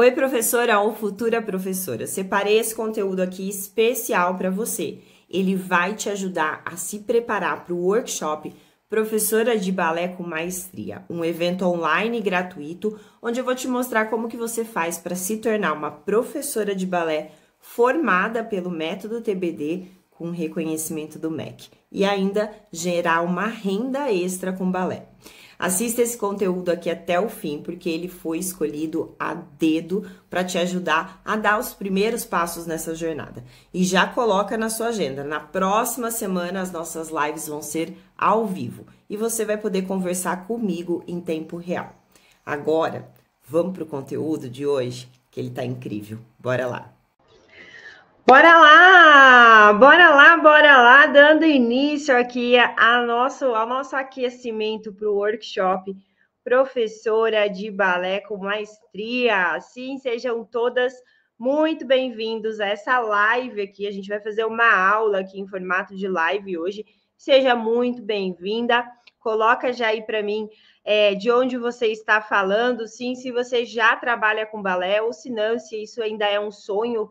Oi, professora ou futura professora. Separei esse conteúdo aqui especial para você. Ele vai te ajudar a se preparar para o workshop Professora de Balé com Maestria, um evento online gratuito, onde eu vou te mostrar como que você faz para se tornar uma professora de balé formada pelo método TBD com reconhecimento do MEC e ainda gerar uma renda extra com balé. Assista esse conteúdo aqui até o fim, porque ele foi escolhido a dedo para te ajudar a dar os primeiros passos nessa jornada. E já coloca na sua agenda. Na próxima semana, as nossas lives vão ser ao vivo e você vai poder conversar comigo em tempo real. Agora, vamos para o conteúdo de hoje, que ele tá incrível. Bora lá! Bora lá! Bora lá, dando início aqui ao nosso aquecimento para o workshop Professora de Balé com Maestria. Sim, sejam todas muito bem-vindos a essa live aqui. A gente vai fazer uma aula aqui em formato de live hoje. Seja muito bem-vinda. Coloca já aí para mim de onde você está falando. Sim, se você já trabalha com balé ou se não, se isso ainda é um sonho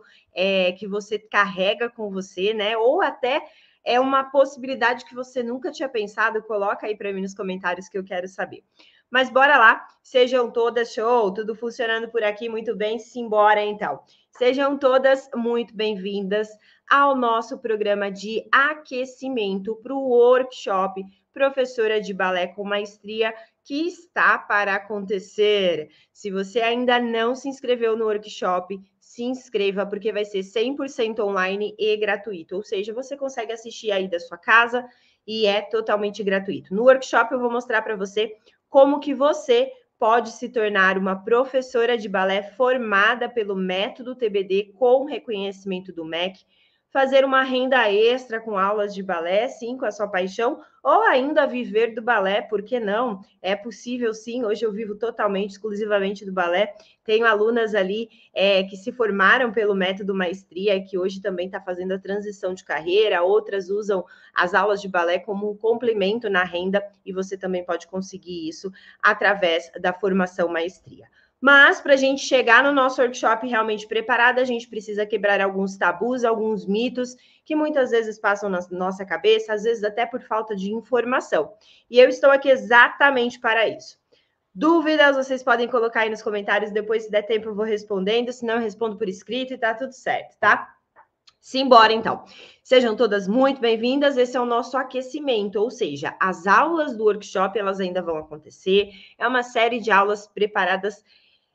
que você carrega com você, né? Ou até é uma possibilidade que você nunca tinha pensado, coloca aí para mim nos comentários que eu quero saber. Mas bora lá, sejam todas, show, tudo funcionando por aqui muito bem, simbora então. Sejam todas muito bem-vindas ao nosso programa de aquecimento para o workshop Professora de Balé com Maestria, que está para acontecer. Se você ainda não se inscreveu no workshop, se inscreva, porque vai ser 100% online e gratuito. Ou seja, você consegue assistir aí da sua casa e é totalmente gratuito. No workshop eu vou mostrar para você como que você pode se tornar uma professora de balé formada pelo método TBD com reconhecimento do MEC, fazer uma renda extra com aulas de balé, sim, com a sua paixão, ou ainda viver do balé, por que não? É possível, sim. Hoje eu vivo totalmente, exclusivamente do balé. Tenho alunas ali que se formaram pelo método Maestria, que hoje também está fazendo a transição de carreira. Outras usam as aulas de balé como um complemento na renda, e você também pode conseguir isso através da formação Maestria. Mas, para a gente chegar no nosso workshop realmente preparada, a gente precisa quebrar alguns tabus, alguns mitos que muitas vezes passam na nossa cabeça, às vezes até por falta de informação. E eu estou aqui exatamente para isso. Dúvidas, vocês podem colocar aí nos comentários, depois, se der tempo, eu vou respondendo, senão eu respondo por escrito e tá tudo certo, tá? Simbora, então. Sejam todas muito bem-vindas. Esse é o nosso aquecimento, ou seja, as aulas do workshop, elas ainda vão acontecer. É uma série de aulas preparadas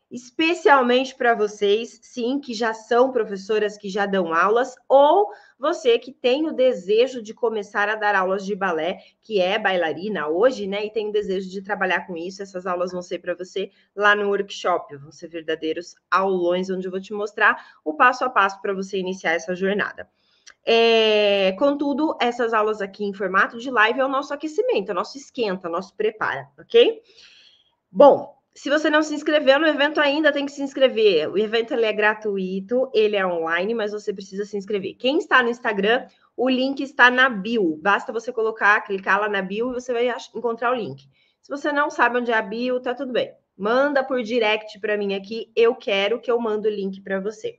especialmente para vocês, sim, que já são professoras, que já dão aulas, ou você que tem o desejo de começar a dar aulas de balé, que é bailarina hoje, né, e tem o desejo de trabalhar com isso. Essas aulas vão ser para você lá no workshop, vão ser verdadeiros aulões, onde eu vou te mostrar o passo a passo para você iniciar essa jornada. Contudo, essas aulas aqui em formato de live é o nosso aquecimento, é o nosso esquenta, o nosso prepara, ok? Bom, se você não se inscreveu no evento ainda, tem que se inscrever. O evento ele é gratuito, ele é online, mas você precisa se inscrever. Quem está no Instagram, o link está na bio. Basta você clicar lá na bio e você vai encontrar o link. Se você não sabe onde é a bio, tá tudo bem. Manda por direct para mim aqui, eu quero que eu mando o link para você.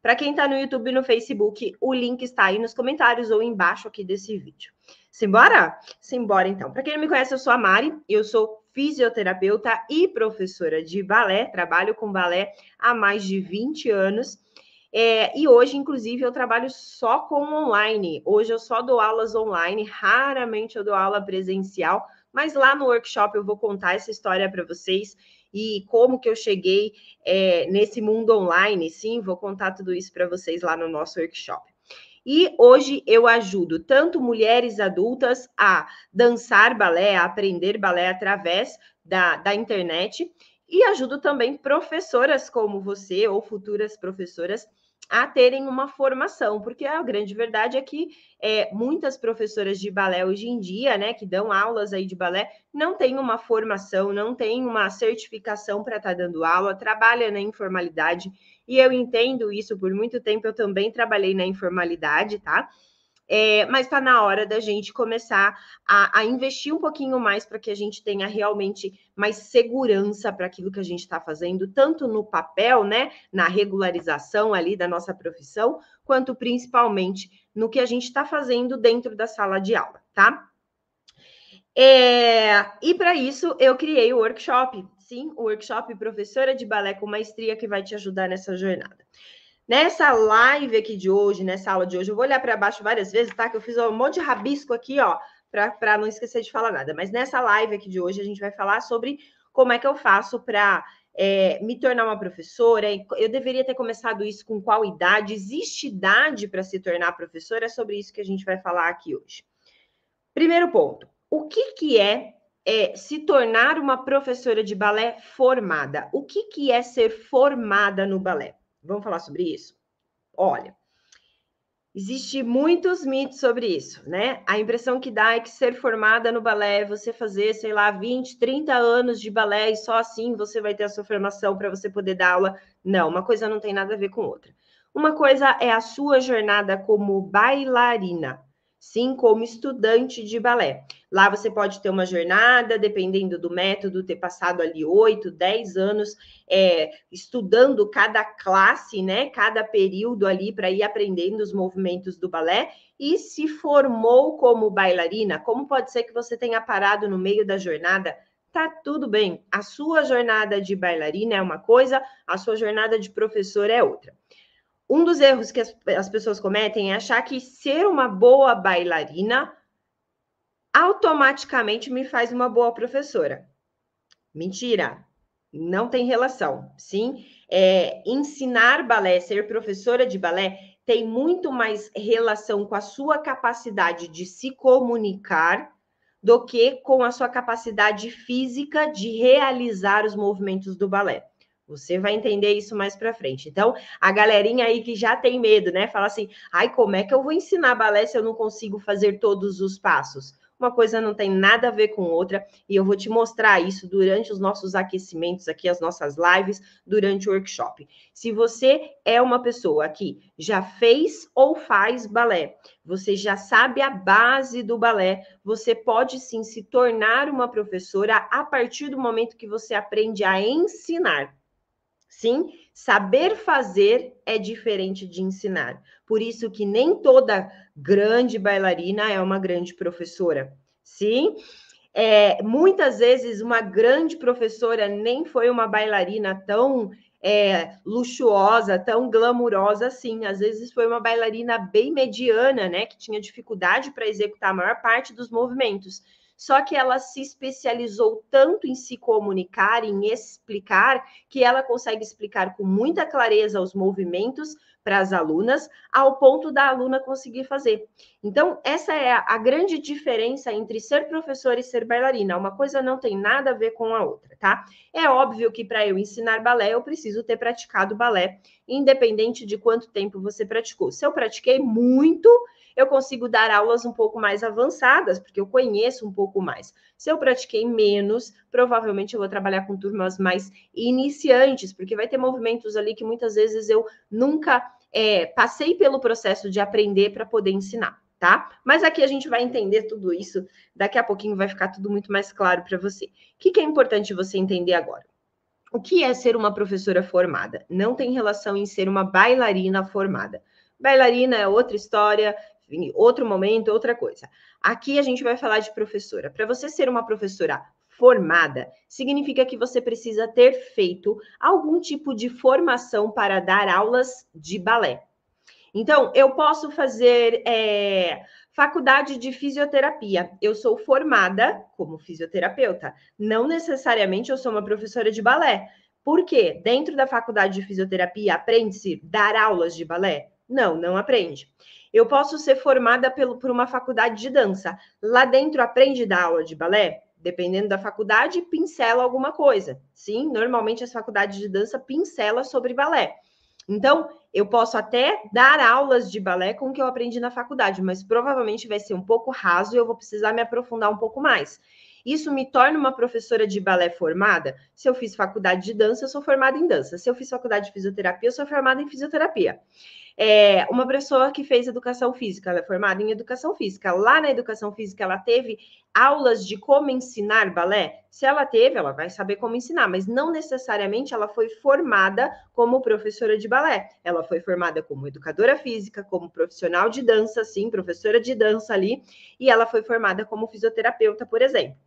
Para quem está no YouTube e no Facebook, o link está aí nos comentários ou embaixo aqui desse vídeo. Simbora? Simbora, então. Para quem não me conhece, eu sou a Mari, eu sou fisioterapeuta e professora de balé, trabalho com balé há mais de 20 anos. E hoje, inclusive, eu trabalho só com online. Hoje eu só dou aulas online, raramente eu dou aula presencial, mas lá no workshop eu vou contar essa história para vocês e como que eu cheguei nesse mundo online, sim, vou contar tudo isso para vocês lá no nosso workshop. E hoje eu ajudo tanto mulheres adultas a dançar balé, a aprender balé através da internet, e ajudo também professoras como você ou futuras professoras a terem uma formação, porque a grande verdade é que muitas professoras de balé hoje em dia, né, que dão aulas aí de balé, não têm uma formação, não têm uma certificação para estar dando aula, trabalham na informalidade, e eu entendo isso. Por muito tempo eu também trabalhei na informalidade, tá? mas está na hora da gente começar a investir um pouquinho mais para que a gente tenha realmente mais segurança para aquilo que a gente está fazendo, tanto no papel, né, na regularização ali da nossa profissão, quanto principalmente no que a gente está fazendo dentro da sala de aula, tá? E para isso eu criei o workshop, sim, o workshop Professora de Balé com Maestria, que vai te ajudar nessa jornada. Nessa live aqui de hoje, nessa aula de hoje, eu vou olhar para baixo várias vezes, tá? Que eu fiz um monte de rabisco aqui, ó, para não esquecer de falar nada. Mas nessa live aqui de hoje, a gente vai falar sobre como é que eu faço para me tornar uma professora. Eu deveria ter começado isso com qual idade? Existe idade para se tornar professora? É sobre isso que a gente vai falar aqui hoje. Primeiro ponto. O que é se tornar uma professora de balé formada? O que é ser formada no balé? Vamos falar sobre isso? Olha, existe muitos mitos sobre isso, né? A impressão que dá é que ser formada no balé é você fazer, sei lá, 20, 30 anos de balé e só assim você vai ter a sua formação para você poder dar aula. Não, uma coisa não tem nada a ver com outra. Uma coisa é a sua jornada como bailarina, sim, como estudante de balé. Lá você pode ter uma jornada, dependendo do método, ter passado ali 8, 10 anos estudando cada classe, né? Cada período ali para ir aprendendo os movimentos do balé e se formou como bailarina. Como pode ser que você tenha parado no meio da jornada? Tá tudo bem. A sua jornada de bailarina é uma coisa, a sua jornada de professor é outra. Um dos erros que as pessoas cometem é achar que ser uma boa bailarina automaticamente me faz uma boa professora. Mentira, não tem relação. Sim, ensinar balé, ser professora de balé, tem muito mais relação com a sua capacidade de se comunicar do que com a sua capacidade física de realizar os movimentos do balé. Você vai entender isso mais para frente. Então, a galerinha aí que já tem medo, né? Fala assim: ai, como é que eu vou ensinar balé se eu não consigo fazer todos os passos? Uma coisa não tem nada a ver com outra, e eu vou te mostrar isso durante os nossos aquecimentos aqui, as nossas lives, durante o workshop. Se você é uma pessoa que já fez ou faz balé, você já sabe a base do balé, você pode sim se tornar uma professora a partir do momento que você aprende a ensinar. Sim, saber fazer é diferente de ensinar. Por isso que nem toda grande bailarina é uma grande professora. Sim, muitas vezes uma grande professora nem foi uma bailarina tão luxuosa, tão glamurosa assim. Às vezes foi uma bailarina bem mediana, né? Que tinha dificuldade para executar a maior parte dos movimentos. Só que ela se especializou tanto em se comunicar, em explicar, que ela consegue explicar com muita clareza os movimentos para as alunas, ao ponto da aluna conseguir fazer. Então, essa é a grande diferença entre ser professora e ser bailarina. Uma coisa não tem nada a ver com a outra, tá? É óbvio que para eu ensinar balé, eu preciso ter praticado balé, independente de quanto tempo você praticou. Se eu pratiquei muito, eu consigo dar aulas um pouco mais avançadas, porque eu conheço um pouco mais. Se eu pratiquei menos, provavelmente eu vou trabalhar com turmas mais iniciantes, porque vai ter movimentos ali que muitas vezes eu nunca passei pelo processo de aprender para poder ensinar, tá? Mas aqui a gente vai entender tudo isso, daqui a pouquinho vai ficar tudo muito mais claro para você. O que é importante você entender agora? O que é ser uma professora formada? Não tem relação em ser uma bailarina formada. Bailarina é outra história, outro momento, outra coisa. Aqui a gente vai falar de professora. Para você ser uma professora formada, significa que você precisa ter feito algum tipo de formação para dar aulas de balé. Então, eu posso fazer faculdade de fisioterapia. Eu sou formada como fisioterapeuta. Não necessariamente eu sou uma professora de balé. Por quê? Dentro da faculdade de fisioterapia, aprende-se dar aulas de balé? Não, não aprende. Eu posso ser formada por uma faculdade de dança. Lá dentro aprende a dar aula de balé? Dependendo da faculdade, pincela alguma coisa. Sim, normalmente as faculdades de dança pincelam sobre balé. Então, eu posso até dar aulas de balé com o que eu aprendi na faculdade, mas provavelmente vai ser um pouco raso e eu vou precisar me aprofundar um pouco mais. Isso me torna uma professora de balé formada? Se eu fiz faculdade de dança, eu sou formada em dança. Se eu fiz faculdade de fisioterapia, eu sou formada em fisioterapia. uma pessoa que fez educação física, ela é formada em educação física. Lá na educação física, ela teve aulas de como ensinar balé? Se ela teve, ela vai saber como ensinar, mas não necessariamente ela foi formada como professora de balé. Ela foi formada como educadora física, como profissional de dança, sim, professora de dança ali, e ela foi formada como fisioterapeuta, por exemplo.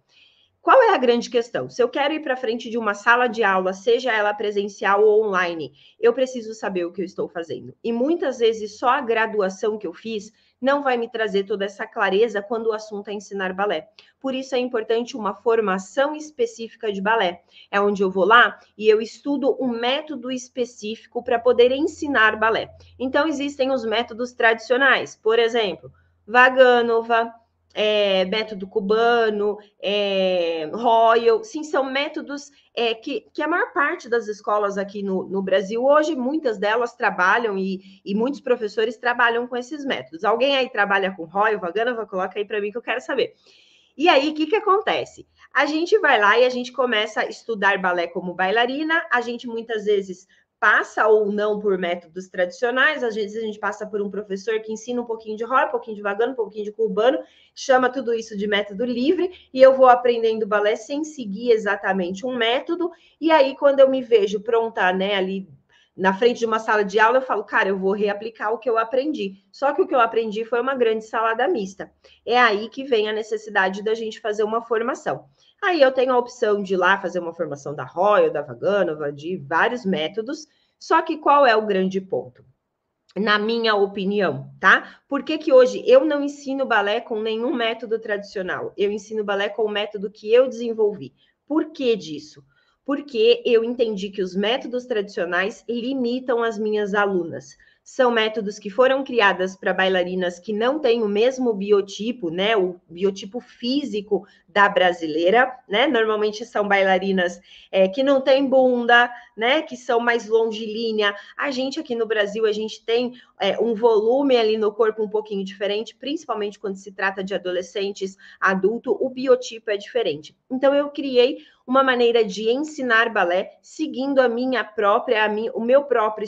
Qual é a grande questão? Se eu quero ir para frente de uma sala de aula, seja ela presencial ou online, eu preciso saber o que eu estou fazendo. E muitas vezes só a graduação que eu fiz não vai me trazer toda essa clareza quando o assunto é ensinar balé. Por isso é importante uma formação específica de balé. É onde eu vou lá e eu estudo um método específico para poder ensinar balé. Então existem os métodos tradicionais, por exemplo, Vaganova, método cubano, Royal, sim, são métodos que a maior parte das escolas aqui no Brasil, hoje, muitas delas trabalham e muitos professores trabalham com esses métodos. Alguém aí trabalha com Royal, Vaganova? Coloca aí para mim que eu quero saber. E aí, o que acontece? A gente vai lá e a gente começa a estudar balé como bailarina, a gente muitas vezes passa ou não por métodos tradicionais, às vezes a gente passa por um professor que ensina um pouquinho de Royal, um pouquinho de Vagano, um pouquinho de cubano, chama tudo isso de método livre, e eu vou aprendendo balé sem seguir exatamente um método, e aí quando eu me vejo pronta, né, ali na frente de uma sala de aula, eu falo, cara, eu vou reaplicar o que eu aprendi. Só que o que eu aprendi foi uma grande salada mista. É aí que vem a necessidade da gente fazer uma formação. Aí eu tenho a opção de ir lá fazer uma formação da Royal, da Vaganova, de vários métodos. Só que qual é o grande ponto? Na minha opinião, tá? Por que hoje eu não ensino balé com nenhum método tradicional? Eu ensino balé com o método que eu desenvolvi. Por que disso? Porque eu entendi que os métodos tradicionais limitam as minhas alunas. São métodos que foram criadas para bailarinas que não têm o mesmo biotipo, né? O biotipo físico da brasileira, né? Normalmente são bailarinas que não têm bunda, né? Que são mais longilínea. A gente aqui no Brasil, a gente tem um volume ali no corpo um pouquinho diferente, principalmente quando se trata de adolescentes, adulto, o biotipo é diferente. Então, eu criei uma maneira de ensinar balé seguindo o meu próprio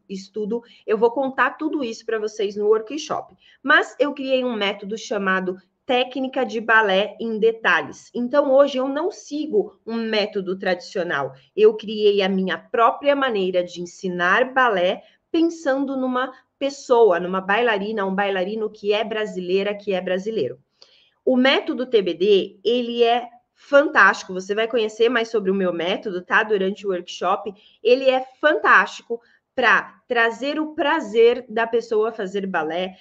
estudo. Eu vou contar tudo isso para vocês no workshop. Mas eu criei um método chamado técnica de balé em detalhes. Então, hoje eu não sigo um método tradicional. Eu criei a minha própria maneira de ensinar balé pensando numa pessoa, numa bailarina, um bailarino que é brasileira, que é brasileiro. O método TBD, ele é fantástico. Você vai conhecer mais sobre o meu método, tá? Durante o workshop. Ele é fantástico para trazer o prazer da pessoa fazer balé,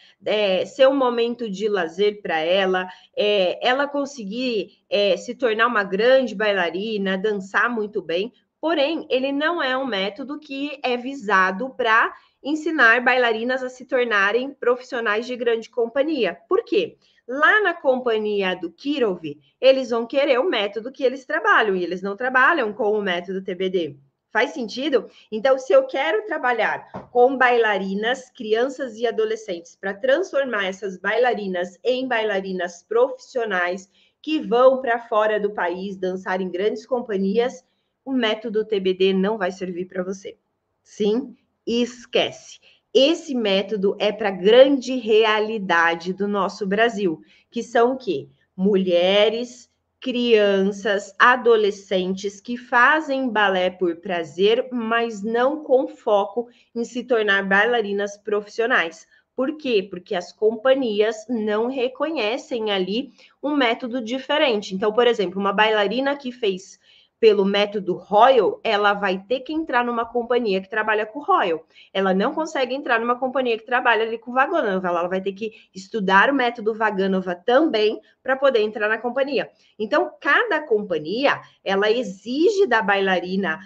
ser um momento de lazer para ela, ela conseguir se tornar uma grande bailarina, dançar muito bem. Porém, ele não é um método que é visado para ensinar bailarinas a se tornarem profissionais de grande companhia. Por quê? Lá na companhia do Kirov, eles vão querer o método que eles trabalham, e eles não trabalham com o método TBD. Faz sentido? Então, se eu quero trabalhar com bailarinas, crianças e adolescentes, para transformar essas bailarinas em bailarinas profissionais que vão para fora do país dançar em grandes companhias, o método TBD não vai servir para você. Sim? Esquece. Esse método é para a grande realidade do nosso Brasil, que são o quê? Mulheres, crianças, adolescentes que fazem balé por prazer, mas não com foco em se tornar bailarinas profissionais. Por quê? Porque as companhias não reconhecem ali um método diferente. Então, por exemplo, uma bailarina que fez pelo método Royal, ela vai ter que entrar numa companhia que trabalha com Royal. Ela não consegue entrar numa companhia que trabalha ali com Vaganova. Ela vai ter que estudar o método Vaganova também para poder entrar na companhia. Então, cada companhia, ela exige da bailarina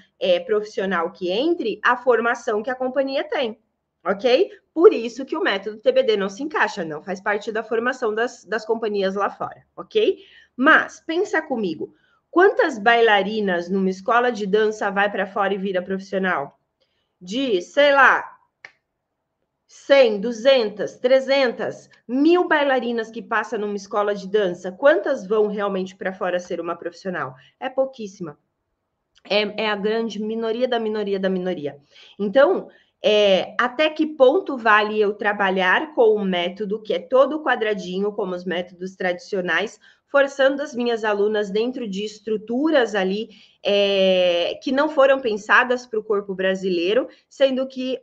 profissional que entre a formação que a companhia tem. Ok? Por isso que o método TBD não se encaixa, não faz parte da formação das companhias lá fora, ok? Mas, pensa comigo, quantas bailarinas numa escola de dança vai para fora e vira profissional? De, sei lá, 100, 200, 300, 1000 bailarinas que passam numa escola de dança, quantas vão realmente para fora ser uma profissional? É pouquíssima. É a grande minoria da minoria da minoria. Então, Até que ponto vale eu trabalhar com um método que é todo quadradinho, como os métodos tradicionais, forçando as minhas alunas dentro de estruturas ali que não foram pensadas para o corpo brasileiro, sendo que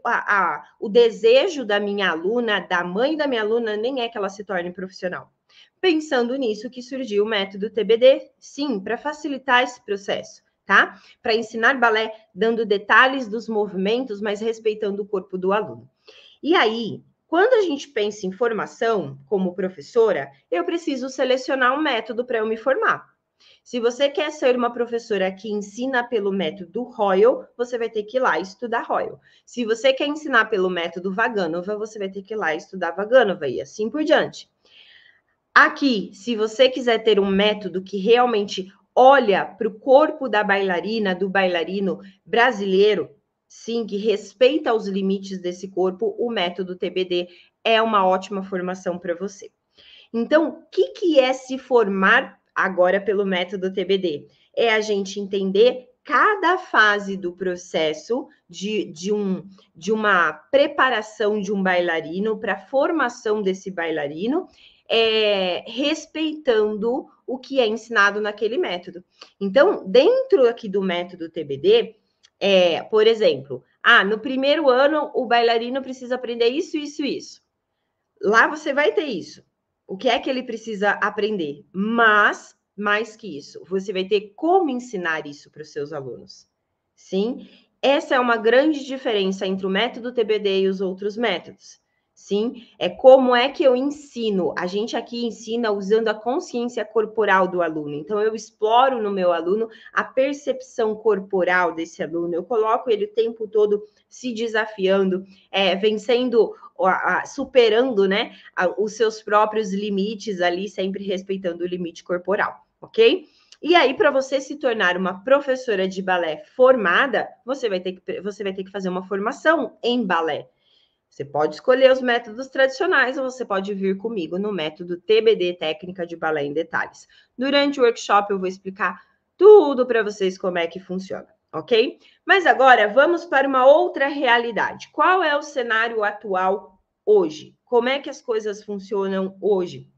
o desejo da minha aluna, da mãe da minha aluna, nem é que ela se torne profissional. Pensando nisso que surgiu o método TBD, sim, para facilitar esse processo. Tá? Para ensinar balé, dando detalhes dos movimentos, mas respeitando o corpo do aluno. E aí, quando a gente pensa em formação, como professora, eu preciso selecionar um método para eu me formar. Se você quer ser uma professora que ensina pelo método Royal, você vai ter que ir lá estudar Royal. Se você quer ensinar pelo método Vaganova, você vai ter que ir lá estudar Vaganova e assim por diante. Aqui, se você quiser ter um método que realmente olha para o corpo da bailarina, do bailarino brasileiro, sim, que respeita os limites desse corpo, o método TBD é uma ótima formação para você. Então, o que é se formar agora pelo método TBD? É a gente entender cada fase do processo de uma preparação de um bailarino para a formação desse bailarino, respeitando o que é ensinado naquele método. Então, dentro aqui do método TBD, por exemplo, no primeiro ano o bailarino precisa aprender isso, isso, isso. Lá você vai ter isso. O que é que ele precisa aprender? Mas, mais que isso, você vai ter como ensinar isso para os seus alunos. Sim? Essa é uma grande diferença entre o método TBD e os outros métodos. Sim? Como é que eu ensino. A gente aqui ensina usando a consciência corporal do aluno. Então, eu exploro no meu aluno a percepção corporal desse aluno. Eu coloco ele o tempo todo se desafiando, vencendo, superando, né, os seus próprios limites ali, sempre respeitando o limite corporal, ok? E aí, para você se tornar uma professora de balé formada, você vai ter que fazer uma formação em balé. Você pode escolher os métodos tradicionais ou você pode vir comigo no método TBD, Técnica de Balé em Detalhes. Durante o workshop eu vou explicar tudo para vocês como é que funciona, ok? Mas agora vamos para uma outra realidade. Qual é o cenário atual hoje? Como é que as coisas funcionam hoje?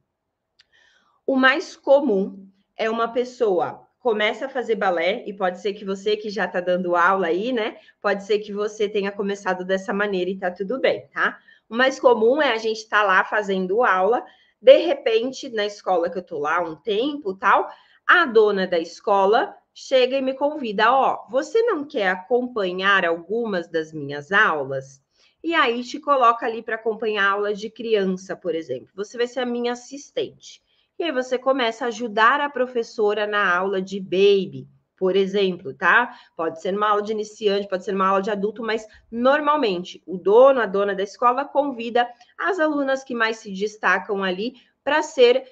O mais comum é uma pessoa começa a fazer balé, e pode ser que você que já está dando aula aí, né? Pode ser que você tenha começado dessa maneira e tá tudo bem, tá? O mais comum é a gente estar lá fazendo aula, de repente, na escola que eu tô lá um tempo, tal, a dona da escola chega e me convida, você não quer acompanhar algumas das minhas aulas? E aí te coloca ali para acompanhar a aula de criança, por exemplo. Você vai ser a minha assistente. E aí você começa a ajudar a professora na aula de baby, por exemplo, tá? Pode ser uma aula de iniciante, pode ser uma aula de adulto, mas normalmente o dono, a dona da escola convida as alunas que mais se destacam ali para ser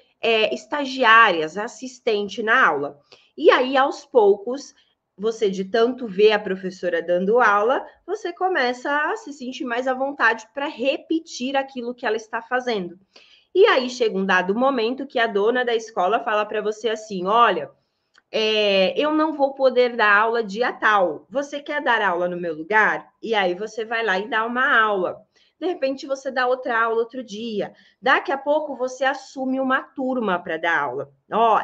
estagiárias, assistente na aula. E aí, aos poucos, você de tanto ver a professora dando aula, você começa a se sentir mais à vontade para repetir aquilo que ela está fazendo. E aí chega um dado momento que a dona da escola fala para você assim, olha, eu não vou poder dar aula dia tal. Você quer dar aula no meu lugar? E aí você vai lá e dá uma aula. De repente você dá outra aula outro dia. Daqui a pouco você assume uma turma para dar aula.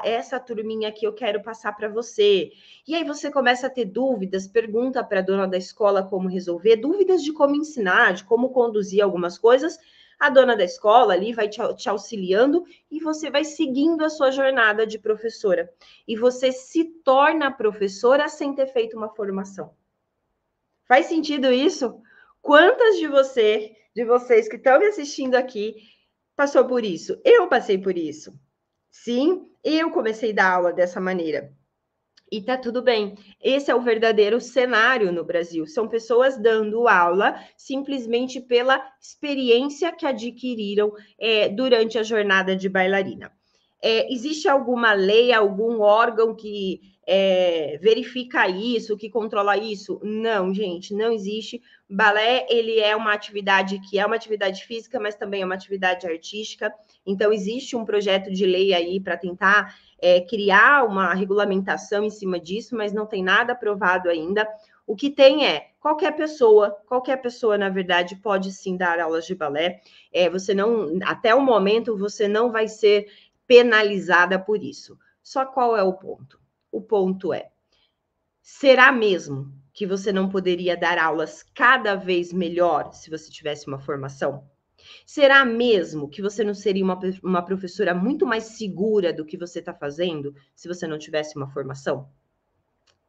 Essa turminha aqui eu quero passar para você. E aí você começa a ter dúvidas, pergunta para a dona da escola como resolver, dúvidas de como ensinar, de como conduzir algumas coisas. A dona da escola ali vai te auxiliando e você vai seguindo a sua jornada de professora. E você se torna professora sem ter feito uma formação. Faz sentido isso? Quantas de vocês que estão me assistindo aqui passou por isso? Eu passei por isso. Sim, eu comecei a dar aula dessa maneira. E tá tudo bem. Esse é o verdadeiro cenário no Brasil. São pessoas dando aula simplesmente pela experiência que adquiriram durante a jornada de bailarina. Existe alguma lei, algum órgão que verifica isso, que controla isso? Não, gente, não existe. Balé, ele é uma atividade que é uma atividade física, mas também é uma atividade artística. Então, existe um projeto de lei aí para tentar criar uma regulamentação em cima disso, mas não tem nada aprovado ainda. O que tem é qualquer pessoa, na verdade, pode sim dar aulas de balé. Você não, até o momento, você não vai ser penalizada por isso. Só qual é o ponto? O ponto é, será mesmo que você não poderia dar aulas cada vez melhor se você tivesse uma formação? Será mesmo que você não seria uma professora muito mais segura do que você está fazendo se você não tivesse uma formação?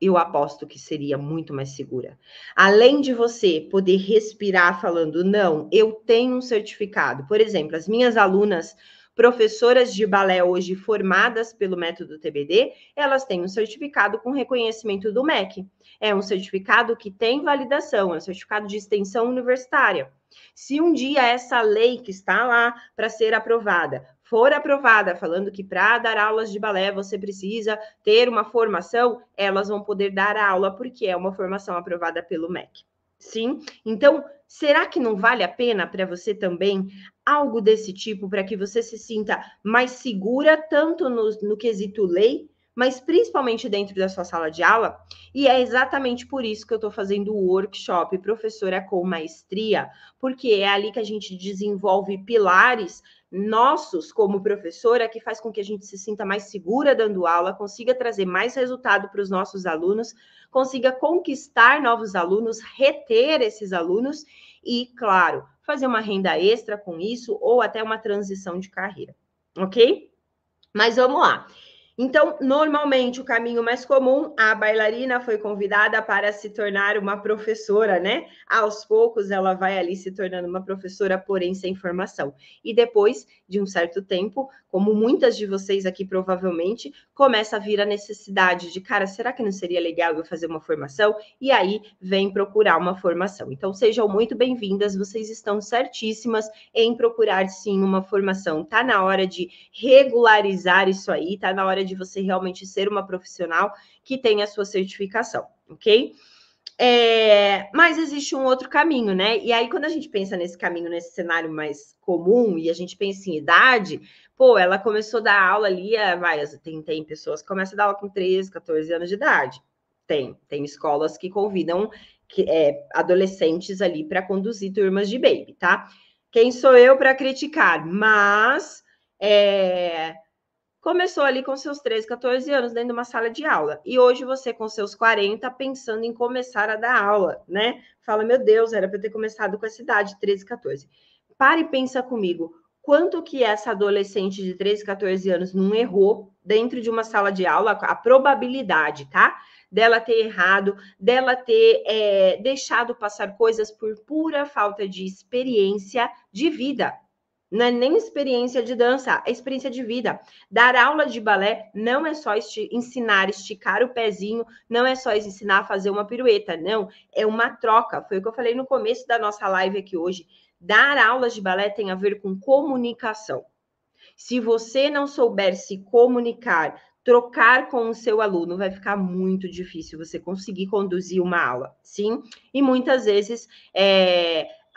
Eu aposto que seria muito mais segura. Além de você poder respirar falando, não, eu tenho um certificado. Por exemplo, as minhas alunas, professoras de balé hoje formadas pelo método TBD, elas têm um certificado com reconhecimento do MEC. É um certificado que tem validação, é um certificado de extensão universitária. Se um dia essa lei que está lá para ser aprovada for aprovada, falando que para dar aulas de balé você precisa ter uma formação, elas vão poder dar a aula porque é uma formação aprovada pelo MEC. Sim? Então, será que não vale a pena para você também algo desse tipo para que você se sinta mais segura, tanto no quesito lei, mas principalmente dentro da sua sala de aula? E é exatamente por isso que eu estou fazendo o workshop Professora com Maestria, porque é ali que a gente desenvolve pilares nossos como professora, que faz com que a gente se sinta mais segura dando aula, consiga trazer mais resultado para os nossos alunos, consiga conquistar novos alunos, reter esses alunos e, claro, fazer uma renda extra com isso ou até uma transição de carreira, ok? Mas vamos lá. Então, normalmente, o caminho mais comum, a bailarina foi convidada para se tornar uma professora, né? Aos poucos, ela vai ali se tornando uma professora, porém sem formação. E depois de um certo tempo, como muitas de vocês aqui provavelmente, começa a vir a necessidade de, cara, será que não seria legal eu fazer uma formação? E aí, vem procurar uma formação. Então, sejam muito bem-vindas, vocês estão certíssimas em procurar, sim, uma formação. Tá na hora de regularizar isso aí, tá na hora de você realmente ser uma profissional que tenha a sua certificação, ok? Mas existe um outro caminho, né? E aí, quando a gente pensa nesse caminho, nesse cenário mais comum, e a gente pensa em idade, pô, ela começou a dar aula ali, tem pessoas que começam a dar aula com 13, 14 anos de idade. Tem escolas que convidam adolescentes ali para conduzir turmas de baby, tá? Quem sou eu para criticar? Mas começou ali com seus 13, 14 anos dentro de uma sala de aula. E hoje você, com seus 40, pensando em começar a dar aula, né? Fala, meu Deus, era para eu ter começado com essa idade, 13, 14. Para e pensa comigo, quanto que essa adolescente de 13, 14 anos não errou dentro de uma sala de aula, a probabilidade, tá? Dela ter errado, dela ter deixado passar coisas por pura falta de experiência de vida. Não é nem experiência de dança, é experiência de vida. Dar aula de balé não é só ensinar a esticar o pezinho, não é só ensinar a fazer uma pirueta, não. É uma troca. Foi o que eu falei no começo da nossa live aqui hoje. Dar aulas de balé tem a ver com comunicação. Se você não souber se comunicar, trocar com o seu aluno, vai ficar muito difícil você conseguir conduzir uma aula, sim? E muitas vezes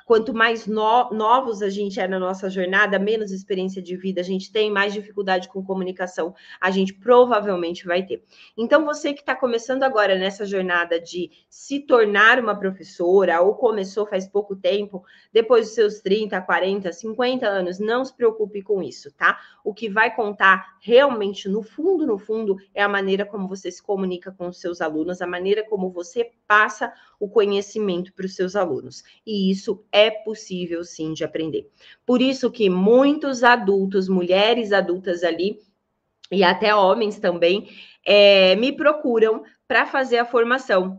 quanto mais novos a gente é na nossa jornada, menos experiência de vida a gente tem, mais dificuldade com comunicação a gente provavelmente vai ter. Então, você que está começando agora nessa jornada de se tornar uma professora, ou começou faz pouco tempo, depois dos seus 30, 40, 50 anos, não se preocupe com isso, tá? O que vai contar realmente, no fundo, é a maneira como você se comunica com os seus alunos, a maneira como você passa o conhecimento para os seus alunos. E isso é possível, sim, de aprender. Por isso que muitos adultos, mulheres adultas ali, e até homens também, me procuram para fazer a formação.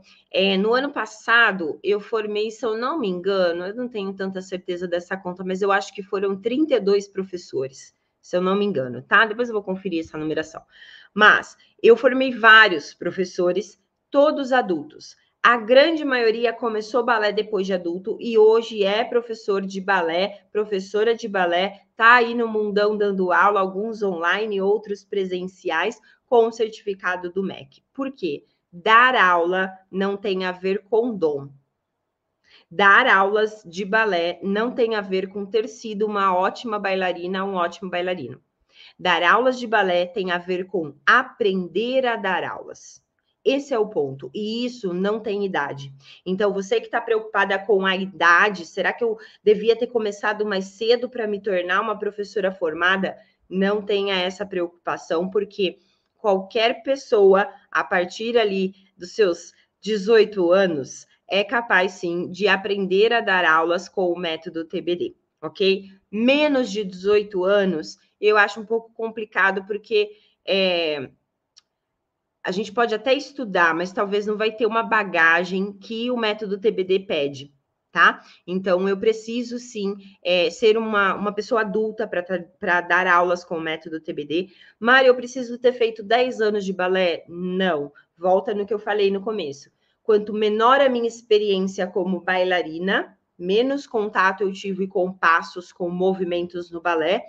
No ano passado, eu formei, se eu não me engano, eu não tenho tanta certeza dessa conta, mas eu acho que foram 32 professores, se eu não me engano, tá? Depois eu vou conferir essa numeração. Mas eu formei vários professores, todos adultos. A grande maioria começou balé depois de adulto e hoje é professor de balé, professora de balé, tá aí no mundão dando aula, alguns online, outros presenciais, com o certificado do MEC. Por quê? Dar aula não tem a ver com dom. Dar aulas de balé não tem a ver com ter sido uma ótima bailarina, um ótimo bailarino. Dar aulas de balé tem a ver com aprender a dar aulas. Esse é o ponto. E isso não tem idade. Então, você que está preocupada com a idade, será que eu devia ter começado mais cedo para me tornar uma professora formada? Não tenha essa preocupação, porque qualquer pessoa, a partir ali dos seus 18 anos, é capaz, sim, de aprender a dar aulas com o método TBD, ok? Menos de 18 anos, eu acho um pouco complicado, porque a gente pode até estudar, mas talvez não vai ter uma bagagem que o método TBD pede, tá? Então, eu preciso, sim, ser uma pessoa adulta para dar aulas com o método TBD. Mari, eu preciso ter feito 10 anos de balé? Não. Volta no que eu falei no começo. Quanto menor a minha experiência como bailarina, menos contato eu tive com passos, com movimentos no balé,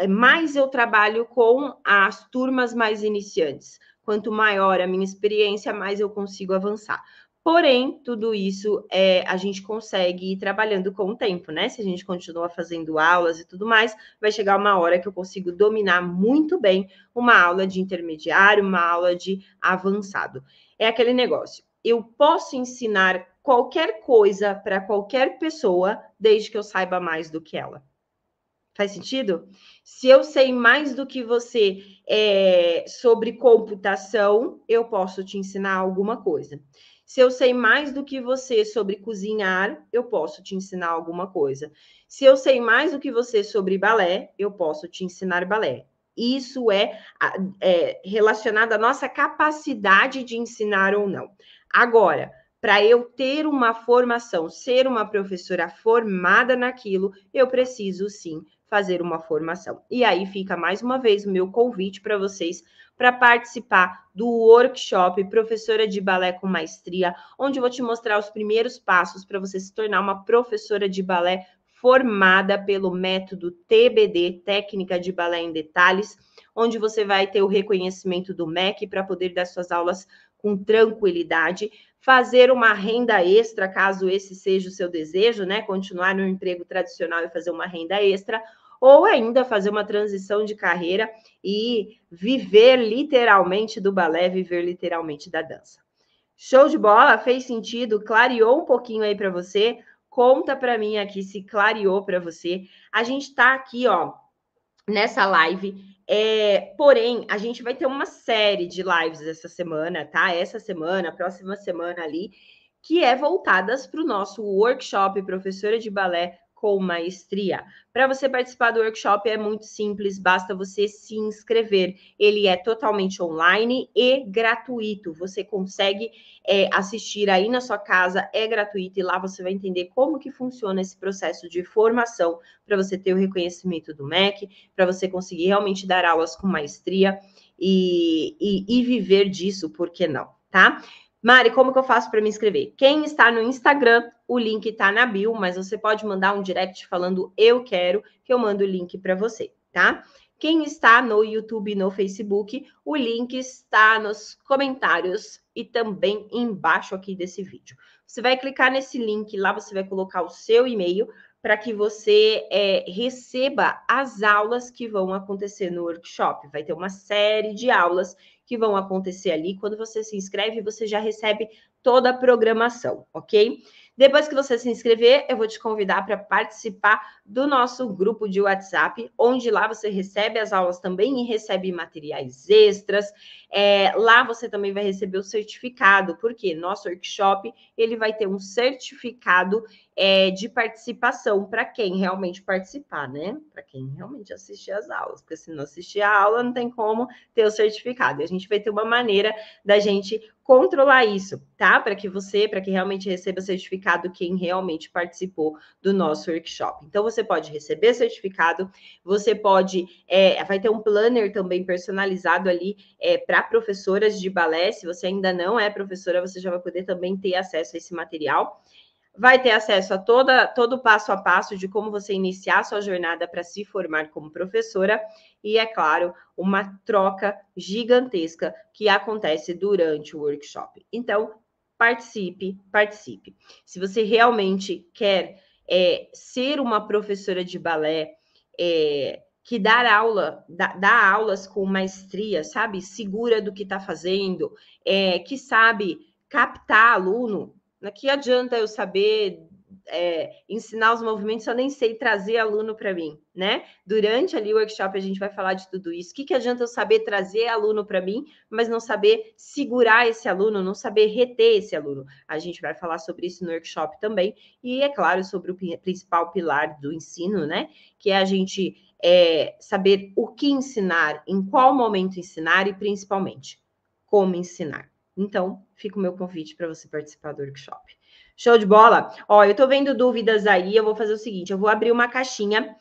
mais eu trabalho com as turmas mais iniciantes. Quanto maior a minha experiência, mais eu consigo avançar. Porém, tudo isso a gente consegue ir trabalhando com o tempo, né? Se a gente continua fazendo aulas e tudo mais, vai chegar uma hora que eu consigo dominar muito bem uma aula de intermediário, uma aula de avançado. É aquele negócio. Eu posso ensinar qualquer coisa para qualquer pessoa, desde que eu saiba mais do que ela. Faz sentido? Se eu sei mais do que você sobre computação, eu posso te ensinar alguma coisa. Se eu sei mais do que você sobre cozinhar, eu posso te ensinar alguma coisa. Se eu sei mais do que você sobre balé, eu posso te ensinar balé. Isso é relacionado à nossa capacidade de ensinar ou não. Agora, para eu ter uma formação, ser uma professora formada naquilo, eu preciso sim fazer uma formação. E aí fica mais uma vez o meu convite para vocês para participar do workshop Professora de Balé com Maestria, onde eu vou te mostrar os primeiros passos para você se tornar uma professora de balé formada pelo método TBD, Técnica de Balé em Detalhes, onde você vai ter o reconhecimento do MEC para poder dar suas aulas com tranquilidade, fazer uma renda extra, caso esse seja o seu desejo, né? Continuar no emprego tradicional e fazer uma renda extra, ou ainda fazer uma transição de carreira e viver literalmente do balé, viver literalmente da dança. Show de bola? Fez sentido? Clareou um pouquinho aí para você? Conta para mim aqui se clareou para você. A gente está aqui, ó, nessa live. Porém, a gente vai ter uma série de lives essa semana, tá? Essa semana, próxima semana ali, que é voltadas para o nosso workshop Professora de Balé com Maestria. Para você participar do workshop é muito simples, basta você se inscrever. Ele é totalmente online e gratuito. Você consegue assistir aí na sua casa, é gratuito, e lá você vai entender como que funciona esse processo de formação para você ter o reconhecimento do MEC, para você conseguir realmente dar aulas com maestria e viver disso, por que não, tá? Mari, como que eu faço para me inscrever? Quem está no Instagram, o link está na bio, mas você pode mandar um direct falando eu quero, que eu mando o link para você, tá? Quem está no YouTube e no Facebook, o link está nos comentários e também embaixo aqui desse vídeo. Você vai clicar nesse link, lá você vai colocar o seu e-mail para que você receba as aulas que vão acontecer no workshop. Vai ter uma série de aulas que vão acontecer ali. Quando você se inscreve, você já recebe toda a programação, ok? Depois que você se inscrever, eu vou te convidar para participar do nosso grupo de WhatsApp, onde lá você recebe as aulas também e recebe materiais extras. Lá você também vai receber o certificado, porque nosso workshop ele vai ter um certificado de participação para quem realmente participar, né? Para quem realmente assistir às aulas, porque se não assistir a aula, não tem como ter o certificado. E a gente vai ter uma maneira da gente controlar isso, tá? Para que realmente receba certificado quem realmente participou do nosso workshop. Então, você pode receber certificado, você pode, vai ter um planner também personalizado ali para professoras de balé. Se você ainda não é professora, você já vai poder também ter acesso a esse material. Vai ter acesso a todo o passo a passo de como você iniciar a sua jornada para se formar como professora e, é claro, uma troca gigantesca que acontece durante o workshop. Então, participe, participe. Se você realmente quer ser uma professora de balé que dar aulas com maestria, sabe? Segura do que está fazendo, que sabe captar aluno. Que adianta eu saber ensinar os movimentos se eu nem sei trazer aluno para mim, né? Durante ali o workshop a gente vai falar de tudo isso. O que adianta eu saber trazer aluno para mim, mas não saber segurar esse aluno, não saber reter esse aluno? A gente vai falar sobre isso no workshop também. E, é claro, sobre o principal pilar do ensino, né? Que é a gente saber o que ensinar, em qual momento ensinar e, principalmente, como ensinar. Então, fica o meu convite para você participar do workshop. Show de bola? Ó, eu tô vendo dúvidas aí, eu vou fazer o seguinte, eu vou abrir uma caixinha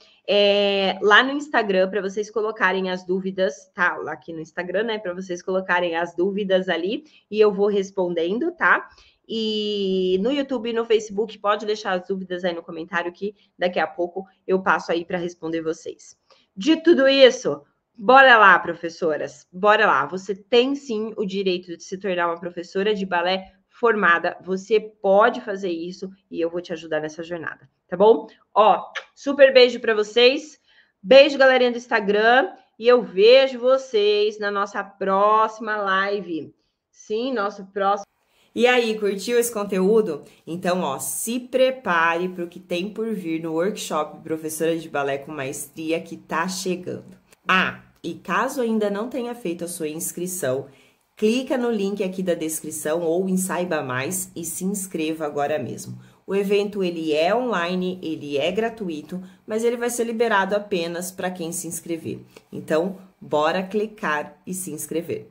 lá no Instagram para vocês colocarem as dúvidas, tá? Lá aqui no Instagram, né? Para vocês colocarem as dúvidas ali e eu vou respondendo, tá? E no YouTube e no Facebook, pode deixar as dúvidas aí no comentário que daqui a pouco eu passo aí para responder vocês. De tudo isso, bora lá, professoras, bora lá. Você tem sim o direito de se tornar uma professora de balé formada, você pode fazer isso e eu vou te ajudar nessa jornada, tá bom? Ó, super beijo para vocês, beijo galerinha do Instagram e eu vejo vocês na nossa próxima live. Sim, nosso próximo. E aí, curtiu esse conteúdo? Então, ó, se prepare para o que tem por vir no workshop Professora de Balé com Maestria que tá chegando. Ah, e caso ainda não tenha feito a sua inscrição, clica no link aqui da descrição ou em Saiba Mais e se inscreva agora mesmo. O evento ele é online, ele é gratuito, mas ele vai ser liberado apenas para quem se inscrever. Então, bora clicar e se inscrever.